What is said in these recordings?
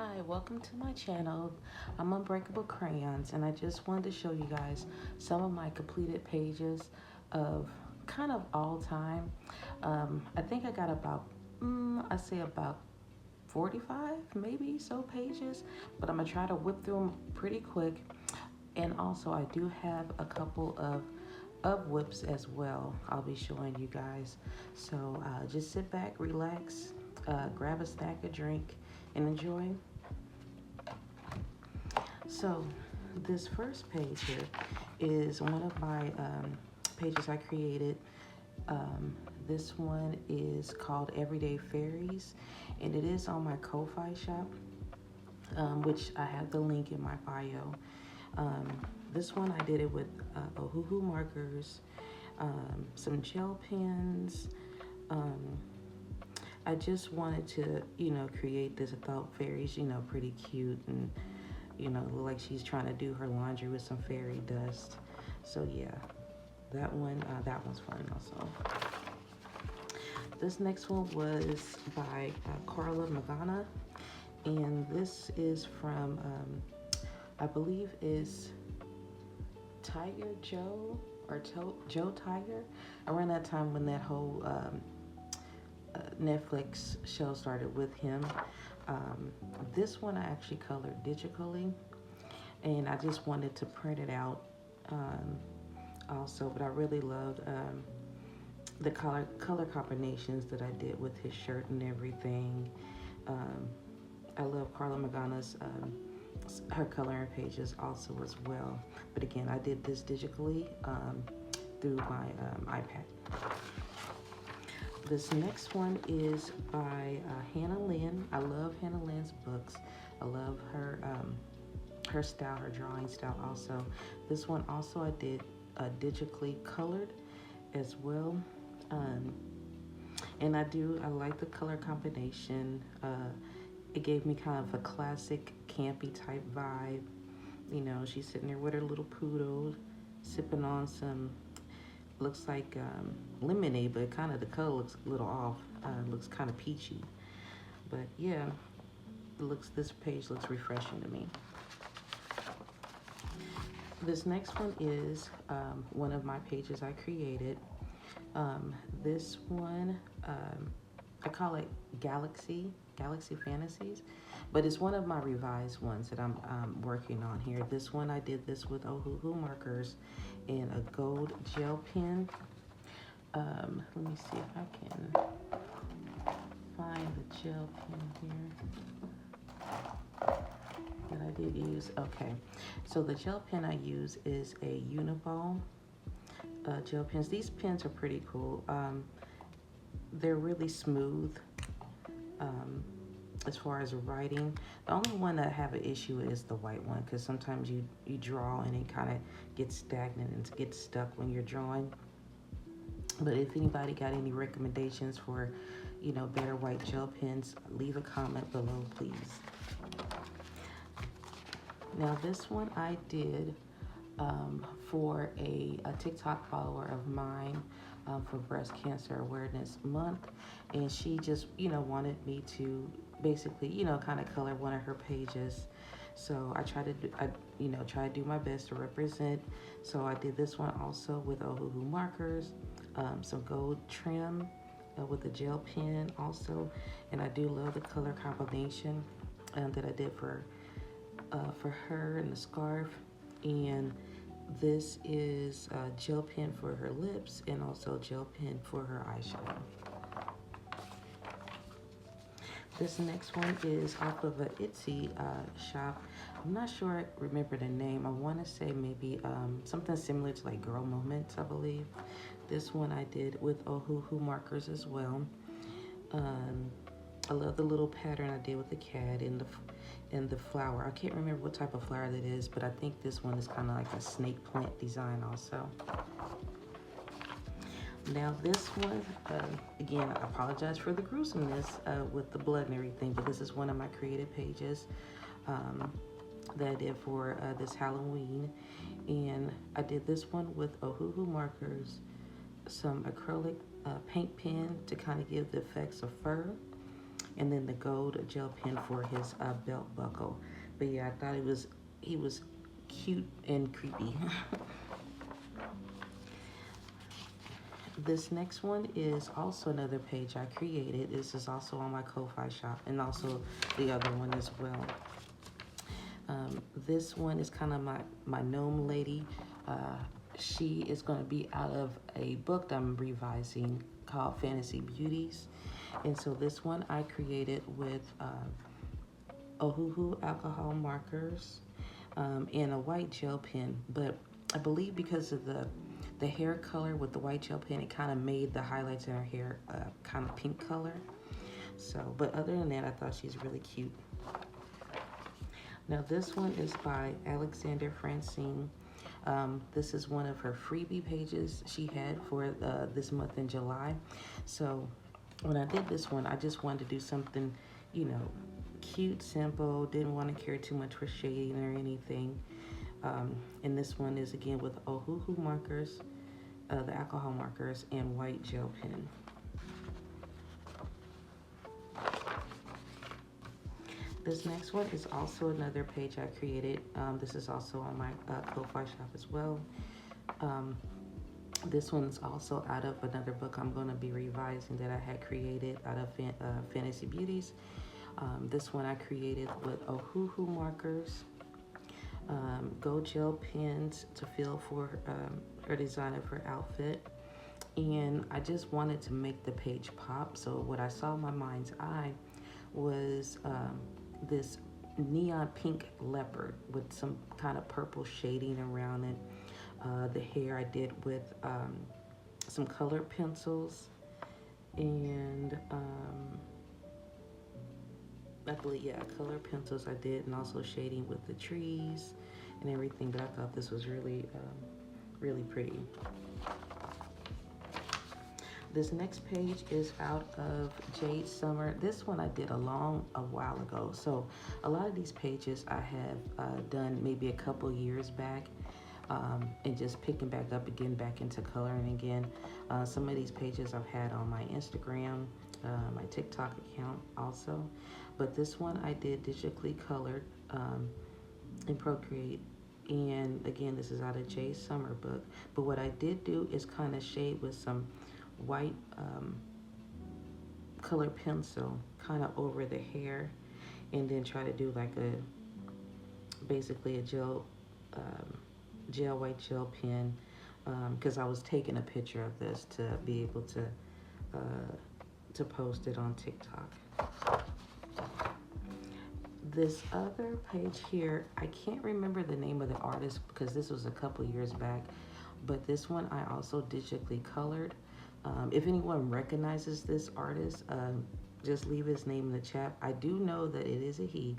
Hi, welcome to my channel. I'm Unbreakable Krayonss, and I just wanted to show you guys some of my completed pages of kind of all time. I think I got about, I say about 45 maybe so pages, but I'm gonna try to whip through them pretty quick. And also I do have a couple of whips as well I'll be showing you guys. So just sit back, relax, grab a snack, a drink, and enjoy. So this first page here is one of my pages I created. This one is called Everyday Fairies, and it is on my Ko-Fi shop, which I have the link in my bio. This one I did it with Ohuhu markers, some gel pens. I just wanted to, create this. I thought fairies, pretty cute, and look like she's trying to do her laundry with some fairy dust. So yeah, that one's fun also. This next one was by Carla Magana, and this is from I believe is Tiger Joe or Joe Tiger. Around that time when that whole Netflix show started with him. This one I actually colored digitally, and I just wanted to print it out also, but I really loved the color combinations that I did with his shirt and everything. I love Carla Magana's her coloring pages also as well, but again, I did this digitally through my iPad. This next one is by Hannah Lynn. I love Hannah Lynn's books. I love her style, her drawing style also. This one also I did digitally colored as well. And I like the color combination. It gave me kind of a classic campy type vibe. She's sitting there with her little poodle, sipping on some, looks like lemonade, but kind of the color looks a little off. Looks kind of peachy, but yeah, this page looks refreshing to me. This next one is one of my pages I created. This one I call it Galaxy Fantasies, but it's one of my revised ones that I'm working on here. This one I did this with Ohuhu markers and a gold gel pen. Let me see if I can find the gel pen here that I did use. Okay, so the gel pen I use is a Uniball gel pens. These pens are pretty cool. They're really smooth as far as writing. The only one that I have an issue with is the white one, because sometimes you draw and it kind of gets stagnant and gets stuck when you're drawing. But if anybody got any recommendations for, better white gel pens, leave a comment below, please. Now this one I did for a TikTok follower of mine for Breast Cancer Awareness Month, and she just wanted me to basically kind of color one of her pages. So I try to do my best to represent. So I did this one also with Ohuhu markers, some gold trim with a gel pen also, and I do love the color combination that I did for her and the scarf. And this is a gel pen for her lips and also gel pen for her eyeshadow. This next one is off of an Etsy shop. I'm not sure I remember the name. I want to say maybe something similar to like Girl Moments, I believe. This one I did with Ohuhu markers as well. I love the little pattern I did with the cat and the flower. I can't remember what type of flower that is, but I think this one is kind of like a snake plant design also. Now this one, again, I apologize for the gruesomeness with the blood and everything, but this is one of my creative pages that I did for this Halloween. And I did this one with Ohuhu markers, some acrylic paint pen to kind of give the effects of fur, and then the gold gel pen for his belt buckle. But yeah, I thought he was cute and creepy. This next one is also another page I created. This is also on my Ko-Fi shop, and also the other one as well. This one is kind of my gnome lady. She is going to be out of a book that I'm revising called Fantasy Beauties. And so this one I created with Ohuhu alcohol markers and a white gel pen. But I believe because of the hair color with the white gel pen, it kind of made the highlights in her hair kind of pink color. So, but other than that, I thought she's really cute. Now this one is by Alexander Francine. This is one of her freebie pages she had for this month in July. So when I did this one, I just wanted to do something, you know, cute, simple, didn't want to care too much for shading or anything. And this one is again with Ohuhu markers, the alcohol markers, and white gel pen. This next one is also another page I created. This is also on my Ko-Fi shop as well. This one's also out of another book I'm going to be revising that I had created out of Fantasy Beauties. This one I created with Ohuhu markers, gold gel pens to fill for her design of her outfit. And I just wanted to make the page pop. So what I saw in my mind's eye was this neon pink leopard with some kind of purple shading around it. The hair I did with some colored pencils, and I believe, yeah, colored pencils I did, and also shading with the trees and everything. But I thought this was really, really pretty. This next page is out of Jade Summer. This one I did a while ago. So a lot of these pages I have done maybe a couple years back, and just picking back up again, back into coloring again. Some of these pages I've had on my Instagram, my TikTok account also. But this one I did digitally colored in Procreate. And again, this is out of Jade Summer book. But what I did do is kind of shade with some white colored pencil kind of over the hair, and then try to do like basically a white gel pen, because I was taking a picture of this to be able to post it on TikTok. This other page here, I can't remember the name of the artist because this was a couple years back, but this one I also digitally colored. If anyone recognizes this artist, just leave his name in the chat. I do know that it is a he.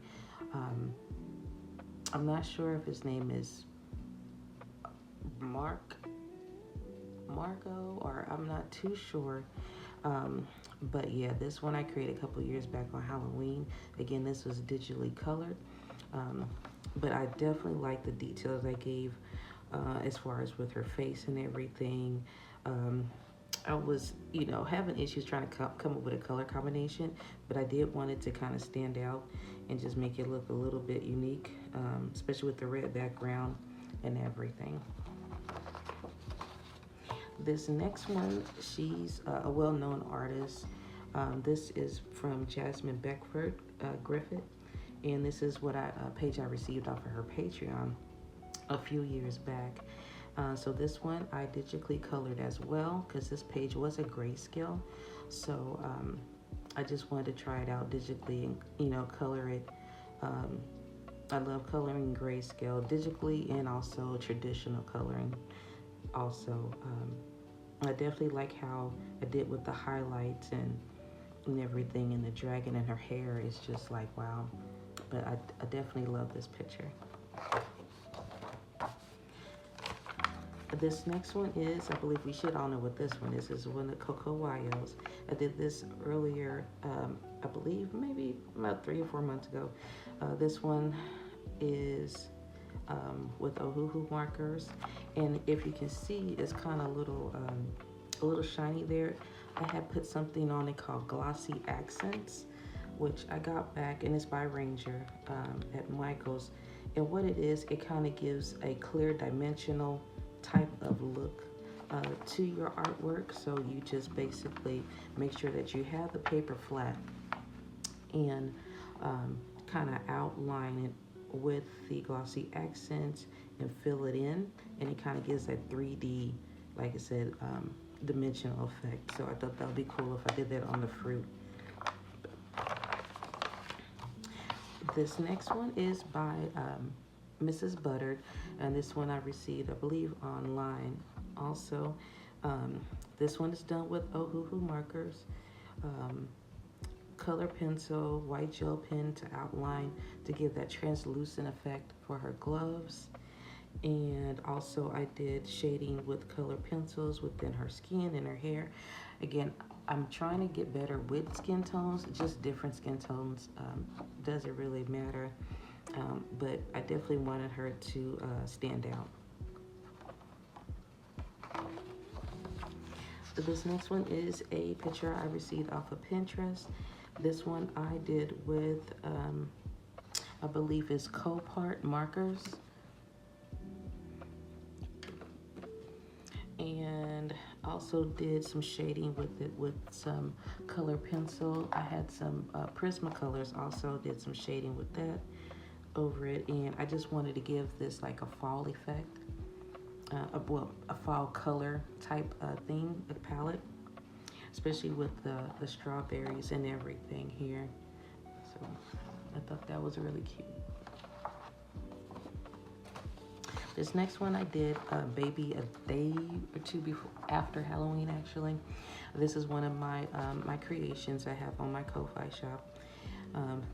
I'm not sure if his name is Marco, or I'm not too sure. But yeah, this one I created a couple years back on Halloween. Again, this was digitally colored. But I definitely like the details I gave as far as with her face and everything. I was, having issues trying to come up with a color combination, but I did want it to kind of stand out and just make it look a little bit unique, especially with the red background and everything. This next one, she's a well-known artist. This is from Jasmine Beckford Griffith, and this is what a page I received off of her Patreon a few years back. So this one I digitally colored as well because this page was a grayscale. So I just wanted to try it out digitally and color it. I love coloring grayscale digitally and also traditional coloring. Also, I definitely like how I did with the highlights and everything, and the dragon in her hair is just like wow. But I definitely love this picture. This next one is, I believe we should all know what this one is. This is one of Coco Wyo's. I did this earlier, I believe maybe about 3 or 4 months ago. This one is with Ohuhu markers, and if you can see, it's kind of a little shiny there. I had put something on it called glossy accents, which I got back, and it's by Ranger at Michael's. And what it is, it kind of gives a clear dimensional type of look to your artwork. So you just basically make sure that you have the paper flat and kind of outline it with the glossy accents and fill it in, and it kind of gives that 3D, like I said, dimensional effect. So I thought that would be cool if I did that on the fruit. This next one is by Mrs. Butterd, and this one I received, I believe, online also. This one is done with Ohuhu markers, color pencil, white gel pen to outline to give that translucent effect for her gloves. And also I did shading with color pencils within her skin and her hair. Again, I'm trying to get better with skin tones, just different skin tones. Doesn't really matter, but I definitely wanted her to stand out. This next one is a picture I received off of Pinterest. This one I did with, I believe it's Copart markers. And also did some shading with it with some color pencil. I had some Prismacolors, also did some shading with that over it. And I just wanted to give this like a fall effect. A fall color type thing, the palette, especially with the strawberries and everything here. So I thought that was really cute. This next one I did maybe a day or two before, after Halloween actually. This is one of my my creations I have on my Ko-Fi shop.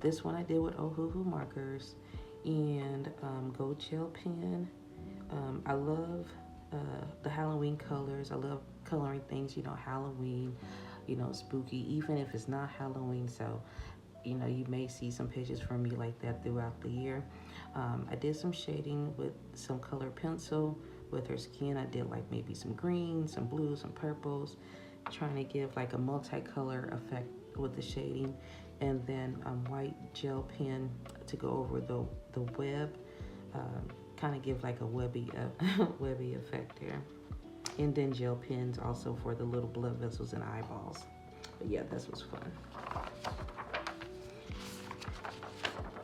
This one I did with Ohuhu markers and gold gel pen. I love the Halloween colors. I love coloring things, you know, Halloween, you know, spooky, even if it's not Halloween. So, you know, you may see some pictures from me like that throughout the year. I did some shading with some color pencil with her skin. I did like maybe some greens, some blues, some purples, trying to give like a multicolor effect with the shading. And then white gel pen to go over the web. Kind of give like a webby effect there. And then gel pens also for the little blood vessels and eyeballs. But yeah, this was fun.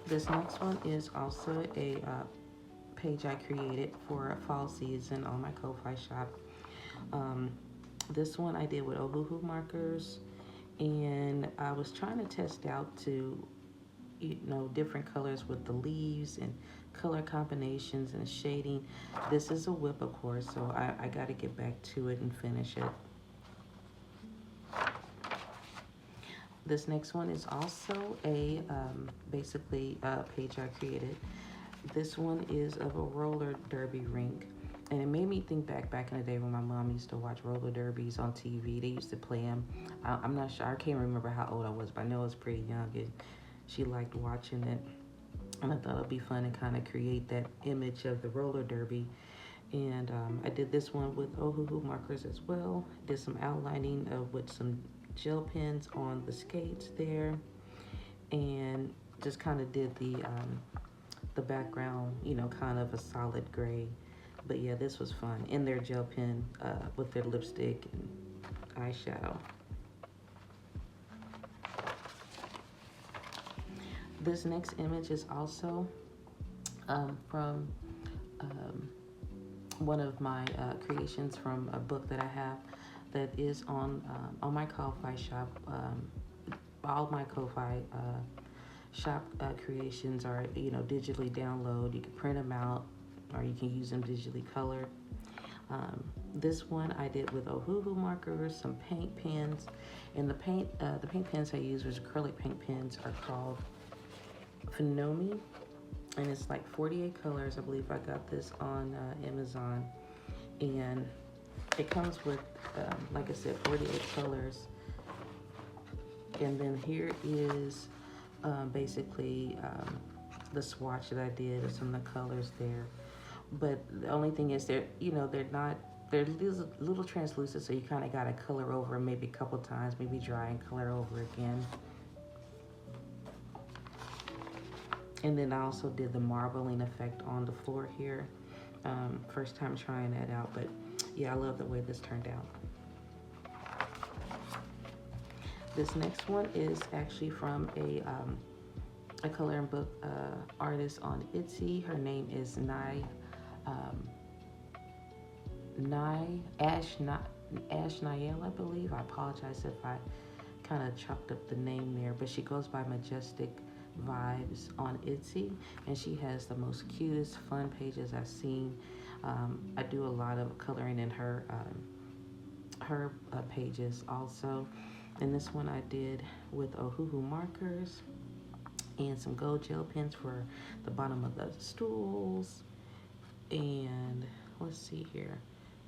This next one is also a page I created for fall season on my Ko-Fi shop. This one I did with Ohuhu markers, and I was trying to test out to, you know, different colors with the leaves and color combinations and shading. This is a whip, of course, so I got to get back to it and finish it. This next one is also a basically a page I created. This one is of a roller derby rink, and it made me think back in the day when my mom used to watch roller derbies on TV. They used to play them. I'm not sure, I can't remember how old I was, but I know I was pretty young and she liked watching it. And I thought it'd be fun to kind of create that image of the roller derby. And I did this one with Ohuhu markers as well. Did some outlining with some gel pens on the skates there, and just kind of did the background, you know, kind of a solid gray. But yeah, this was fun. In their gel pen with their lipstick and eyeshadow. This next image is also from one of my creations from a book that I have that is on my Ko-Fi shop. All my Ko-Fi shop creations are, you know, digitally download. You can print them out, or you can use them digitally colored. This one I did with Ohuhu markers, some paint pens, and the paint pens I use was acrylic paint pens are called Phenomi, and it's like 48 colors. I believe I got this on Amazon, and it comes with like I said, 48 colors. And then here is basically the swatch that I did of some of the colors there. But the only thing is they're a little translucent, so you kind of got to color over maybe a couple times, maybe dry and color over again. And then I also did the marbling effect on the floor here. First time trying that out, but yeah, I love the way this turned out. This next one is actually from a coloring book artist on Etsy. Her name is Ash Niel, I believe. I apologize if I kind of chopped up the name there, but she goes by Majestic Vibes on Etsy, and she has the most cutest, fun pages I've seen. I do a lot of coloring in her pages also. And this one I did with Ohuhu markers and some gold gel pens for the bottom of the stools. And let's see here,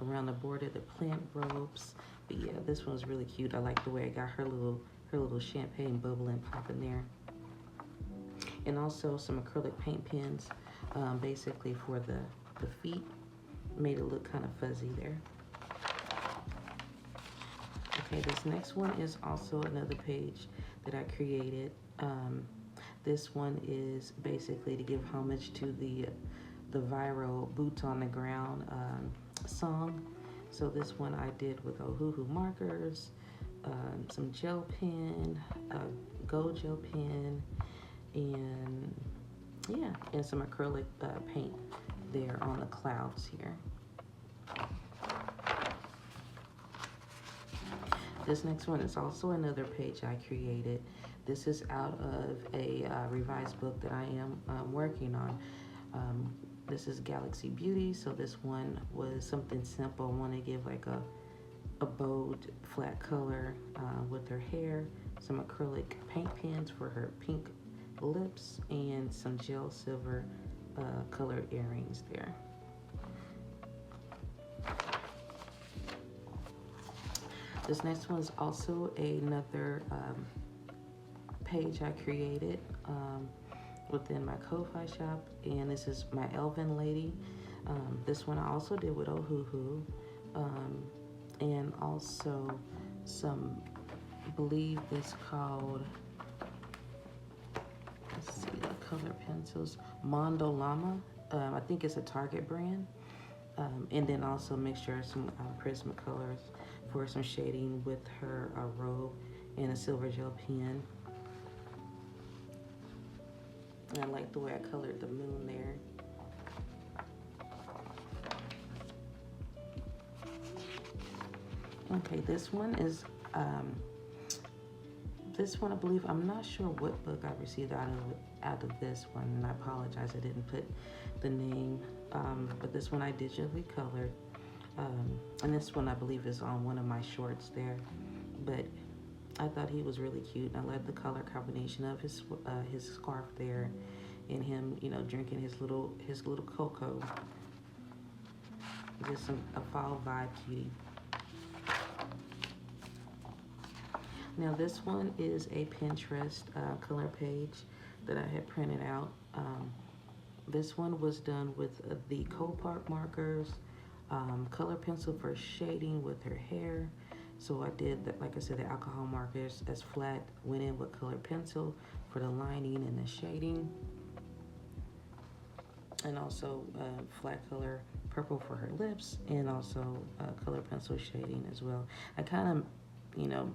around the border, the plant ropes. But yeah, this one's really cute. I like the way I got her little champagne bubbling popping there. And also some acrylic paint pens, basically for the feet. Made it look kind of fuzzy there. Okay, this next one is also another page that I created. This one is basically to give homage to the viral Boots on the Ground song. So this one I did with Ohuhu markers, some gel pen, gold gel pen, and yeah, and some acrylic paint there on the clouds here. This next one is also another page I created. This is out of a revised book that I am working on. This is Galaxy Beauty, so this one was something simple. I want to give like a bold, flat color with her hair, some acrylic paint pens for her pink lips, and some gel silver colored earrings there. This next one is also another page I created within my Ko-Fi shop, and this is my Elven Lady. This one I also did with Ohuhu, and also some, I believe it's called, let's see, the color pencils, Mondo Llama. I think it's a Target brand. And then also mixture of some Prismacolors for some shading with her robe and a silver gel pen. And I like the way I colored the moon there. Okay, this one is, this one I believe, I'm not sure what book I received out of this one, and I apologize I didn't put the name, but this one I digitally colored. And this one I believe is on one of my shorts there, but I thought he was really cute. I love the color combination of his scarf there, and him, you know, drinking his little cocoa. Just a fall vibe cutie. Now this one is a Pinterest color page that I had printed out. This one was done with the Copark markers, color pencil for shading with her hair. So I did, like I said, the alcohol markers as flat, went in with color pencil for the lining and the shading. And also flat color purple for her lips, and also color pencil shading as well. I kind of, you know,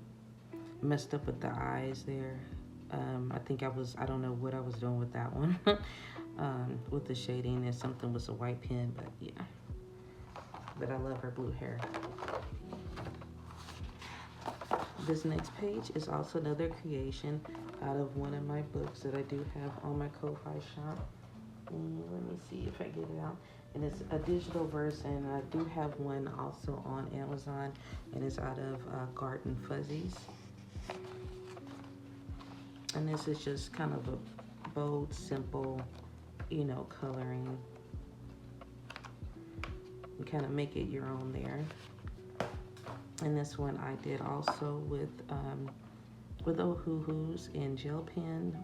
messed up with the eyes there. I think I don't know what I was doing with that one. With the shading, and something was a white pen, but yeah. But I love her blue hair. This next page is also another creation out of one of my books that I do have on my Ko-Fi shop. Let me see if I get it out. And it's a digital version. I do have one also on Amazon, and it's out of Garden Fuzzies. And this is just kind of a bold, simple, you know, coloring. You kind of make it your own there. And this one I did also with Ohuhus and gel pen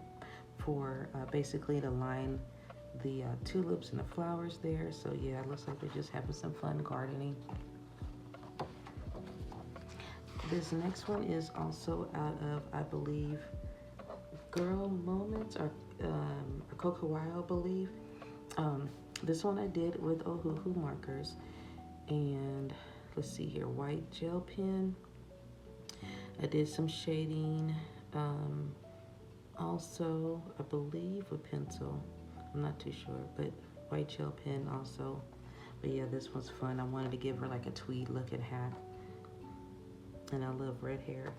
for basically to line the tulips and the flowers there. So yeah, it looks like they're just having some fun gardening. This next one is also out of, I believe, Girl Moments or Cocoa, I believe. This one I did with Ohuhu markers. And let's see here, white gel pen. I did some shading. Also, I believe a pencil. I'm not too sure, but white gel pen also. But yeah, this one's fun. I wanted to give her like a tweed looking hat. And I love red hair.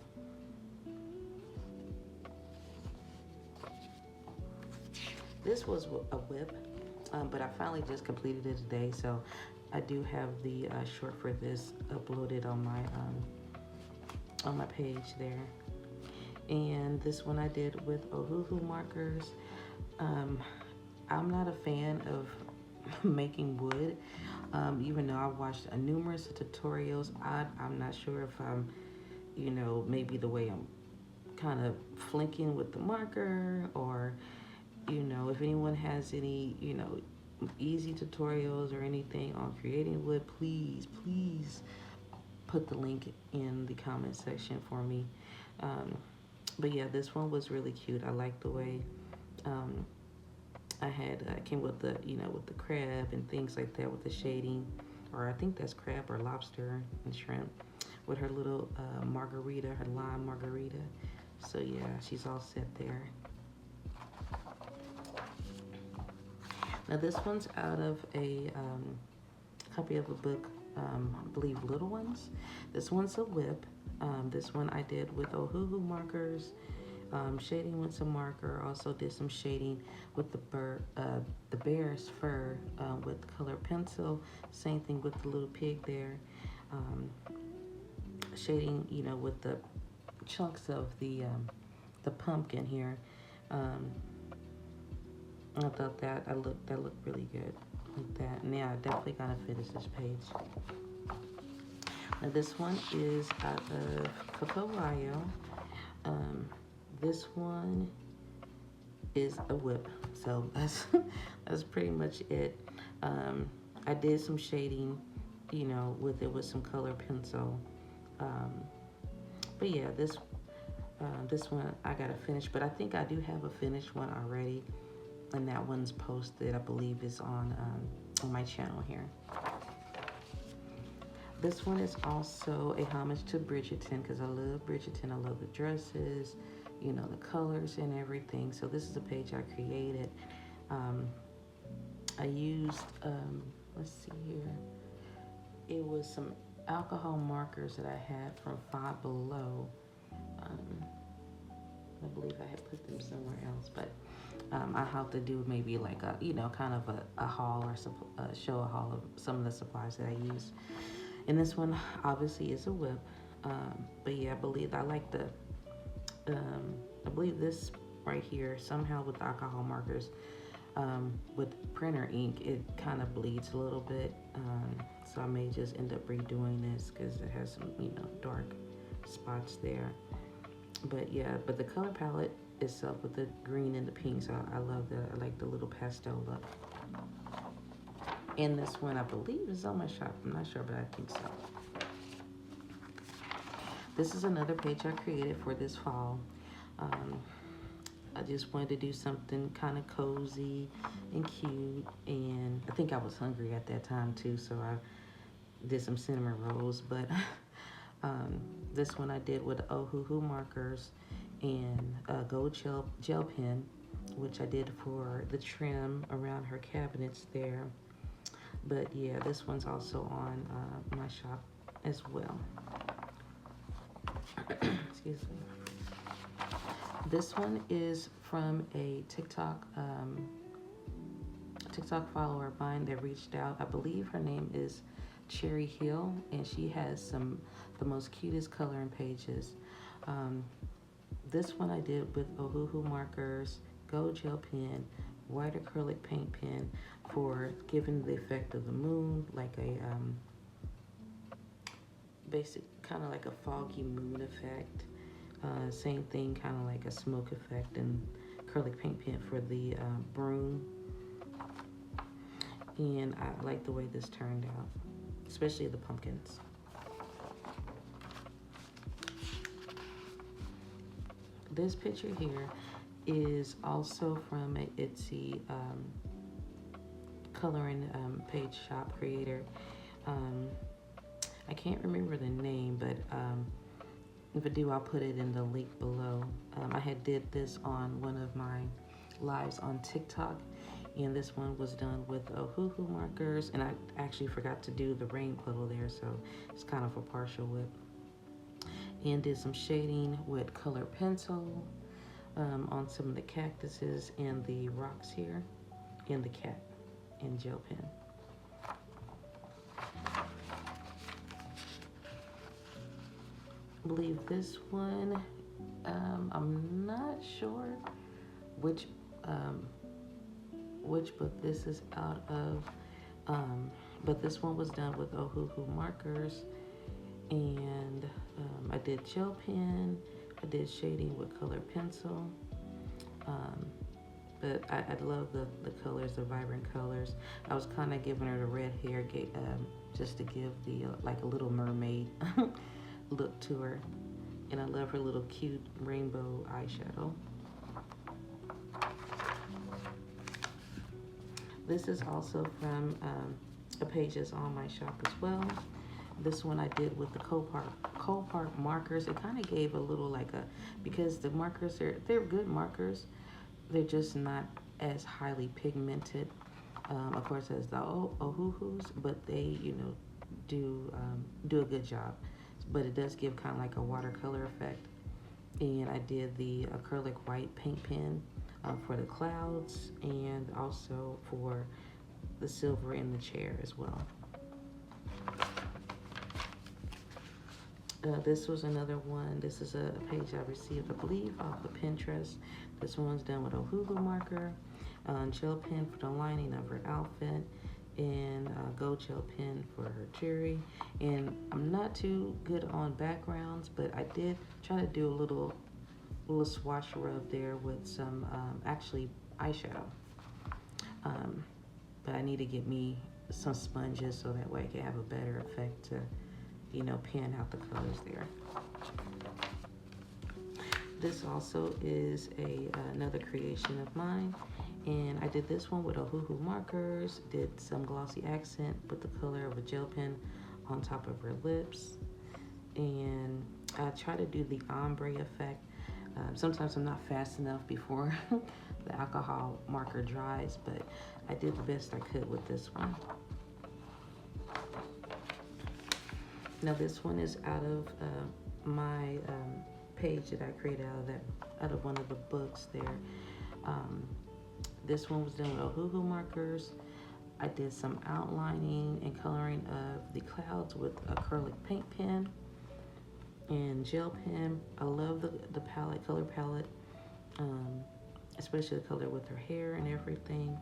This was a whip, but I finally just completed it today, so I do have the short for this uploaded on my page there. And this one I did with Ohuhu markers. I'm not a fan of making wood, even though I watched numerous tutorials. I'm not sure if I'm, maybe the way I'm kind of flinking with the marker, or if anyone has any, easy tutorials or anything on creating wood, please put the link in the comment section for me. But yeah, this one was really cute. I like the way I came with the, with the crab and things like that, with the shading, or I think that's crab or lobster and shrimp, with her little margarita, her lime margarita. So yeah, she's all set there. Now this one's out of a copy of a book, I believe Little Ones. This one's a whip. This one I did with Ohuhu markers, shading with some marker. Also did some shading with the bear's fur with color pencil. Same thing with the little pig there. Shading, with the chunks of the pumpkin here. I thought that looked really good like that. And yeah, I definitely gotta finish this page. Now this one is out of Cocoa. This one is a whip. So that's pretty much it. I did some shading, with some color pencil. But yeah, this one I gotta finish. But I think I do have a finished one already. And that one's posted, I believe, is on my channel here. This one is also a homage to Bridgerton, because I love Bridgerton. I love the dresses, the colors and everything. So this is a page I created. I used, let's see here. It was some alcohol markers that I had from Five Below. I believe I had put them somewhere else, but I have to do maybe like a, kind of a haul, or show a haul of some of the supplies that I use. And this one obviously is a whip. But yeah, I believe this right here, somehow with the alcohol markers, with printer ink, it kind of bleeds a little bit. So I may just end up redoing this because it has some, dark spots there. But yeah, but the color palette itself with the green and the pink, so I love that. I like the little pastel look. And this one I believe is on my shop. I'm not sure, but I think so. This is another page I created for this fall. I just wanted to do something kind of cozy and cute, and I think I was hungry at that time too, so I did some cinnamon rolls. But this one I did with Ohuhu markers and gold gel pen, which I did for the trim around her cabinets there. But yeah, this one's also on my shop as well. Excuse me. This one is from a TikTok follower of mine that reached out. I believe her name is Cherry Hill, and she has the most cutest coloring pages. This one I did with Ohuhu markers, gold gel pen, white acrylic paint pen, for giving the effect of the moon, like a basic kind of like a foggy moon effect. Same thing, kind of like a smoke effect, and acrylic paint pen for the broom. And I like the way this turned out, especially the pumpkins. This picture here is also from a Etsy coloring page shop creator. Um, I can't remember the name, but if I do, I'll put it in the link below. I had did this on one of my lives on TikTok, and this one was done with Ohuhu markers, and I actually forgot to do the rain puddle there, so it's kind of a partial whip. And did some shading with color pencil on some of the cactuses and the rocks here, and the cat in gel pen. I believe this one, I'm not sure which book this is out of, but this one was done with Ohuhu markers, and I did gel pen, I did shading with color pencil, but I love the colors, the vibrant colors. I was kind of giving her the red hair just to give the like a little mermaid look to her, and I love her little cute rainbow eyeshadow. This is also from a page that's on my shop as well. This one I did with the Copart markers. It kind of gave a little like because the markers, they're good markers. They're just not as highly pigmented, of course, as the Ohuhus, but they, do a good job. But it does give kind of like a watercolor effect. And I did the acrylic white paint pen for the clouds, and also for the silver in the chair as well. This was another one. This is a page I received, I believe, off of Pinterest. This one's done with a Ohuhu marker, gel pen for the lining of her outfit, and gold gel pen for her jewelry. And I'm not too good on backgrounds, but I did try to do a little swatch rub there with some actually eyeshadow. But I need to get me some sponges so that way I can have a better effect to pan out the colors there. This also is another creation of mine, and I did this one with Ohuhu markers, did some glossy accent with the color of a gel pen on top of her lips, and I try to do the ombre effect. Sometimes I'm not fast enough before the alcohol marker dries, but I did the best I could with this one. Now this one is out of my page that I created out of one of the books there. This one was done with Ohuhu markers. I did some outlining and coloring of the clouds with acrylic paint pen and gel pen. I love the color palette, especially the color with her hair and everything.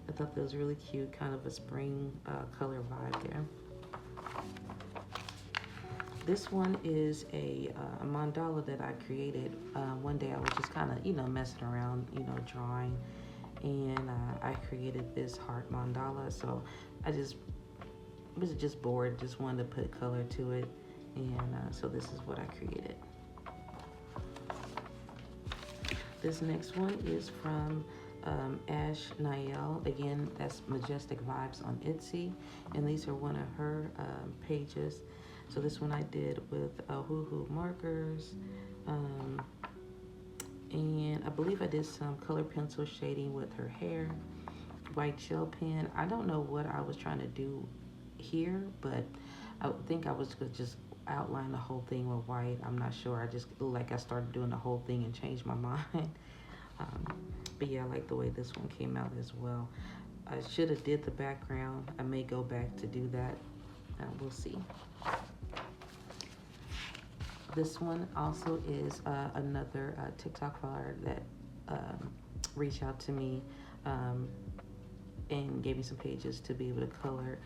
I thought that was really cute, kind of a spring color vibe there. This one is a mandala that I created. One day I was just kind of, messing around, drawing. And I created this heart mandala. So I was just bored, just wanted to put color to it. And so this is what I created. This next one is from Ash Nael. Again, that's Majestic Vibes on Etsy. And these are one of her pages. So this one I did with Ohuhu markers, and I believe I did some color pencil shading with her hair, white gel pen. I don't know what I was trying to do here, but I think I was gonna just outline the whole thing with white. I'm not sure. I just I started doing the whole thing and changed my mind. But yeah, I like the way this one came out as well. I should have did the background. I may go back to do that. We'll see. This one also is another TikTok follower that reached out to me and gave me some pages to be able to color.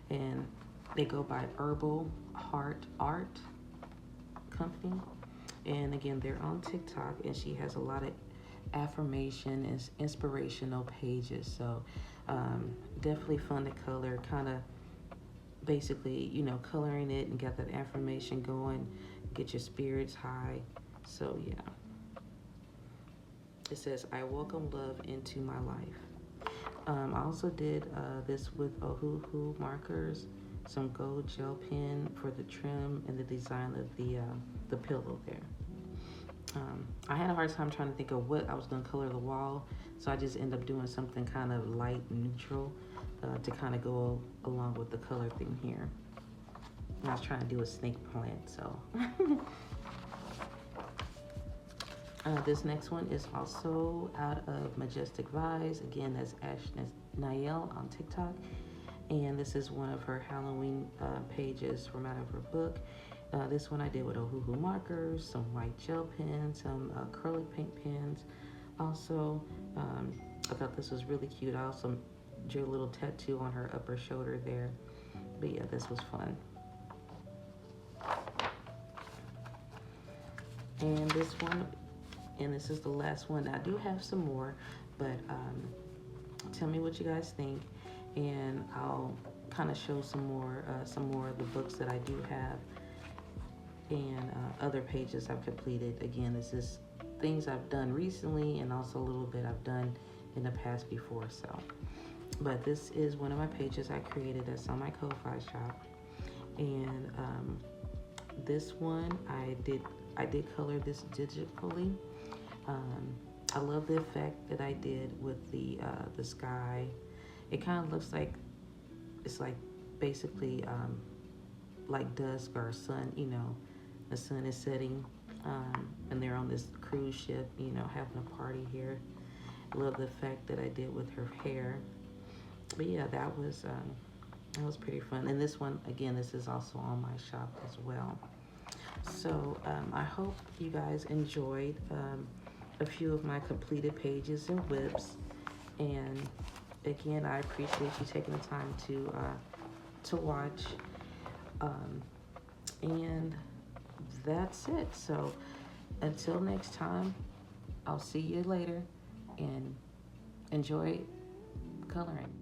And they go by Herbal Heart Art Company. And again, they're on TikTok, and she has a lot of affirmation and inspirational pages. So definitely fun to color, kind of basically, coloring it and get that affirmation going, get your spirits high. So yeah, It says, I welcome love into my life. I also did this with Ohuhu markers, some gold gel pen for the trim and the design of the pillow there. I had a hard time trying to think of what I was going to color the wall, so I just ended up doing something kind of light neutral to kind of go along with the color theme here. And I was trying to do a snake plant, so. This next one is also out of Majestic Vibes. Again, that's Ashness Nael on TikTok. And this is one of her Halloween pages from out of her book. This one I did with Ohuhu markers, some white gel pens, some acrylic paint pens. Also, I thought this was really cute. I also drew a little tattoo on her upper shoulder there. But yeah, this was fun. And this one, and this is the last one. I do have some more, but tell me what you guys think, and I'll kind of show some more of the books that I do have and other pages I've completed. Again, this is things I've done recently and also a little bit I've done in the past before. So, but this is one of my pages I created that's on my Ko-Fi shop, and this one I did color this digitally. I love the effect that I did with the sky. It kind of looks like it's like basically like dusk or sun. You know, the sun is setting, and they're on this cruise ship. You know, having a party here. Love the effect that I did with her hair. But yeah, that was pretty fun. And this one again, this is also on my shop as well. So I hope you guys enjoyed a few of my completed pages and whips. And again, I appreciate you taking the time to watch. And that's it. So until next time, I'll see you later and enjoy coloring.